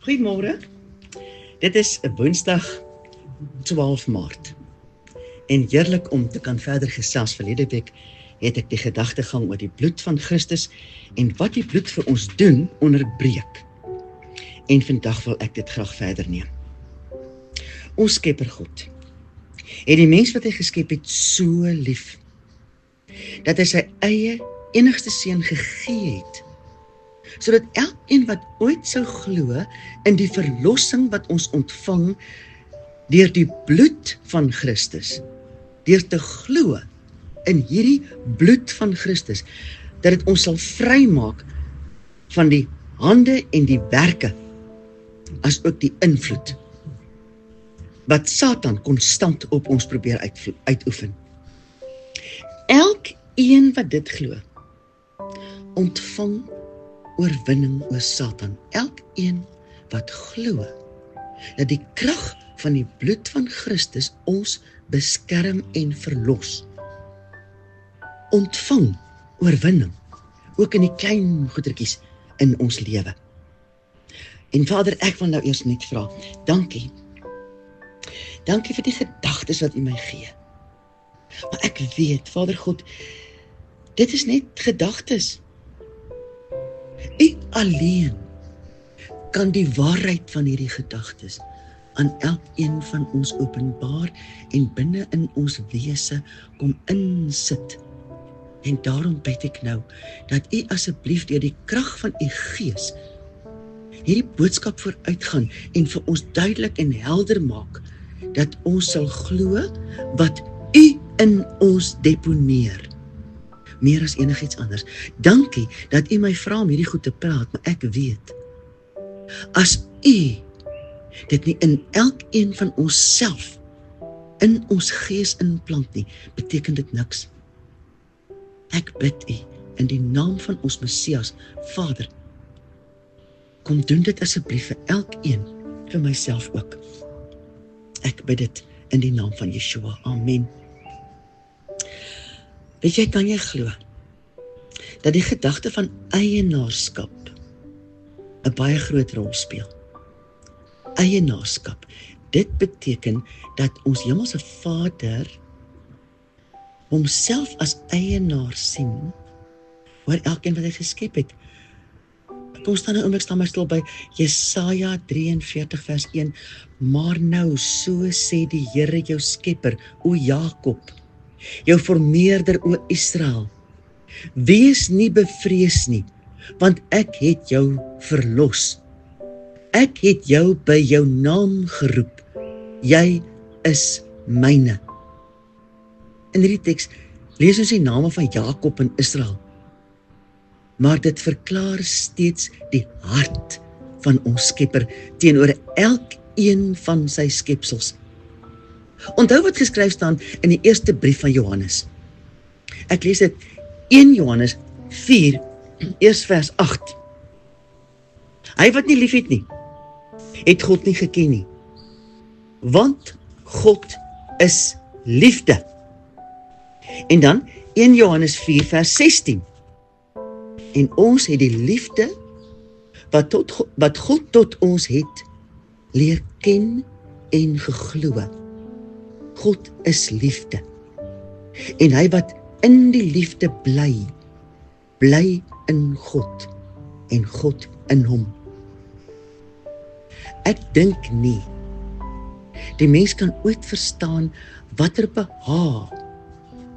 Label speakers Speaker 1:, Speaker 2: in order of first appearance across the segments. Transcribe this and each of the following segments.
Speaker 1: Goeiemôre. Dit is 'n Woensdag 12 Maart. En heerlik om te kan verder gesels. Verlede week het ek die gedagtegang oor die bloed van Christus en wat die bloed vir ons doen onderbreek. En vandag wil ek dit graag verder neem. Ons Skepper God het die mens wat hy geskep het so lief, dat hy sy eie enigste seun gegee het, sodat elkeen wat ooit sou glo in die verlossing wat ons ontvang deur die bloed van Christus, deur te glo in hierdie bloed van Christus, dat dit ons sal vrymaak van die hande en die werke, as ook die invloed wat Satan konstant op ons probeer uitoefen. Elkeen wat dit glo, ontvang oorwinning oor Satan. Elkeen wat glo dat die krag van die bloed van Christus ons beskerm en verlos, ontvang oorwinning, ook in die klein goedertjies in ons lewe. En Vader, ek wil nou eers net vra, dankie. Dankie vir die gedagtes wat U my gee. Maar ek weet, Vader God, dit is net gedagtes. U alleen kan die waarheid van hierdie gedagtes aan elkeen van ons openbaar en binne in ons wese kom insit. En daarom bid ek nou, dat U asseblief deur die krag van U Gees hierdie boodskap vooruitgaan en vir ons duidelik en helder maak, dat ons sal glo wat U in ons deponeer, meer as enigiets anders. Dankie dat U my vra om hierdie goed te praat, maar ek weet, as U dit nie in elkeen van ons self, in ons gees inplant nie, beteken dit niks. Ek bid U in die naam van ons Messias, Vader, kom doen dit asseblief vir elkeen, vir myself ook. Ek bid dit in die naam van Yeshua. Amen. Weet jy, kan jy glo dat die gedagte van eienaarskap 'n baie groot rol speel? Eienaarskap. Dit beteken dat ons hemelse Vader homself as eienaar sien oor elkeen wat hy geskep het. Kom staan 'n oomblik, staan maar stil by Jesaja 43 vers 1. Maar nou, so sê die Here jou skepper, o Jakob, jou formeerder, o Israel, wees nie bevrees nie, want ek het jou verlos. Ek het jou by jou naam geroep. Jy is myne. In hierdie teks lees ons die name van Jakob en Israel, maar dit verklaar steeds die hart van ons Skepper teenoor elkeen van sy skepsels. Onthou wat geskryf staan in die eerste brief van Johannes. Ek lees dit 1 Johannes 4, eers vers 8. Hy wat nie lief het nie, het God nie geken nie, want God is liefde. En dan 1 Johannes 4 vers 16. En ons het die liefde wat God tot ons het leer ken en geglo. God is liefde. En hy wat in die liefde bly in God en God in hom. Ek dink nie die mens kan ooit verstaan watter behaag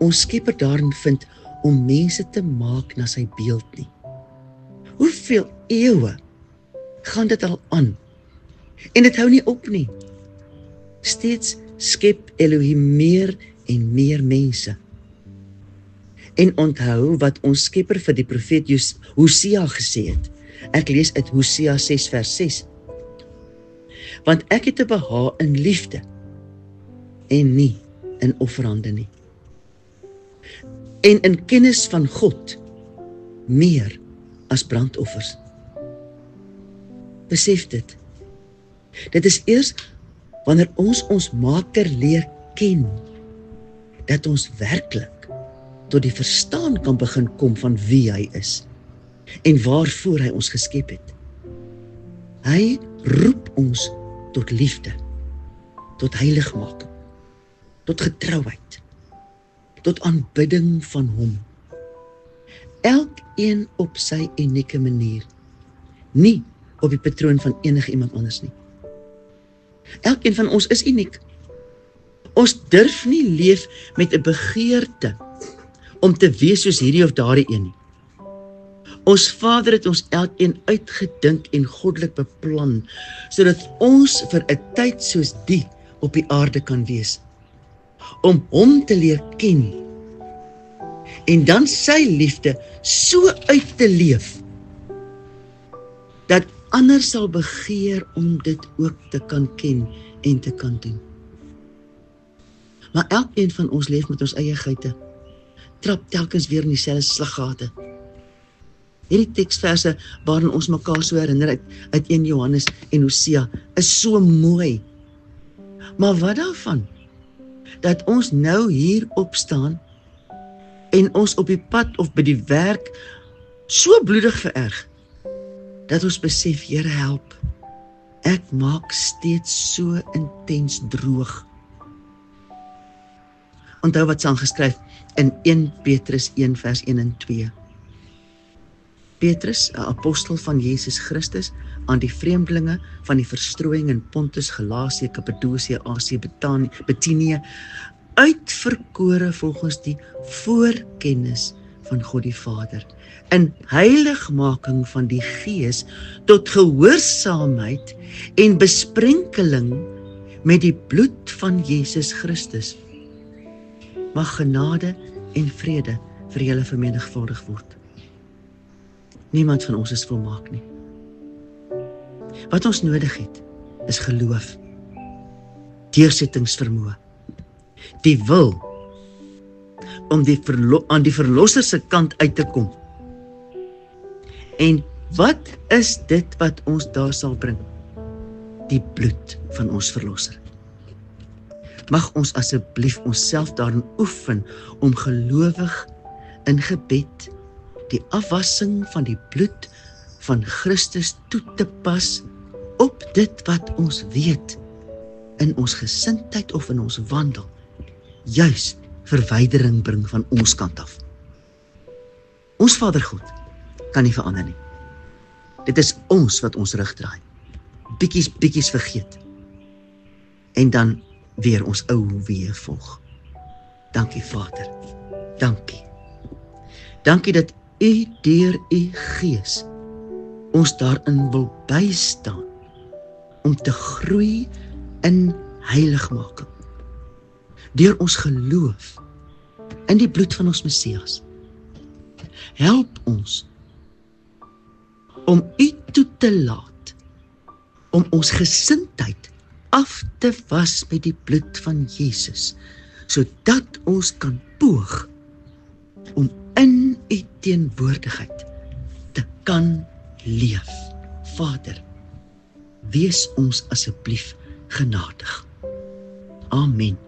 Speaker 1: ons Skepper daarin vind om mense te maak na sy beeld nie. Hoeveel eeue gaan dit al aan? En dit hou nie op nie. Steeds skep Elohim meer en meer mense. En onthou wat ons Skepper vir die profeet Hosea gesê het. Ek lees uit Hosea 6 vers 6. Want ek het 'n behaag in liefde en nie in offerande nie. En in kennis van God meer as brandoffers. Besef dit. Dit is eers wanneer ons Maker leer ken, dat ons werklik tot die verstaan kan begin kom van wie hy is en waarvoor hy ons geskep het. Hy roep ons tot liefde, tot heiligmaking, tot getrouheid, tot aanbidding van hom. Elkeen op sy unieke manier, nie op die patroon van enige iemand anders nie. Elkeen van ons is uniek. Ons durf nie leef met 'n begeerte om te wees soos hierdie of daardie een nie. Ons Vader het ons elkeen uitgedink en goddelik beplan, sodat ons vir 'n tyd soos die op die aarde kan wees, om hom te leer ken, en dan sy liefde so uit te leef, dat ander sal begeer om dit ook te kan ken en te kan doen. Maar elkeen van ons leef met ons eie geite, trap telkens weer in dieselfde slaggate. Hierdie teksverse waarin ons mekaar so herinner uit 1 Johannes en Hosea is so mooi. Maar wat daarvan? Dat ons nou hier opstaan en ons op die pad of by die werk so bloedig vererg, dat ons besef, Here help, ek maak steeds so intens droog. Onthou wat staan geskryf in 1 Petrus 1 vers 1 en 2. Petrus, 'n apostel van Jesus Christus, aan die vreemdelinge van die verstrooiing in Pontus, Galasië, Kappadosie, Asië, Bitinië, uitverkore volgens die voorkennis van God die Vader, in heiligmaking van die Gees tot gehoorsaamheid en besprenkeling met die bloed van Jesus Christus. Mag genade en vrede vir julle vermenigvuldig word. Niemand van ons is volmaak nie. Wat ons nodig het, is geloof, deursettingsvermoë, die wil om aan die verlosser se kant uit te kom. En wat is dit wat ons daar sal bring? Die bloed van ons verlosser. Mag ons asseblief onsself daarin oefen om gelowig in gebed die afwassing van die bloed van Christus toe te pas op dit wat ons weet in ons gesindheid of in ons wandel, juis verwydering bring van ons kant af. Ons Vader God kan nie verander nie. Dit is ons wat ons rug draai, bietjies vergeet, en dan weer ons ou weë volg. Dankie Vader, dankie. Dankie dat U deur U Gees ons daarin wil bystaan, om te groei in heiligmaking, deur ons geloof in die bloed van ons Messias. Help ons om U toe te laat, om ons gesindheid af te was met die bloed van Jesus, sodat ons kan poog om in U teenwoordigheid te kan leef. Vader, wees ons asseblief genadig. Amen.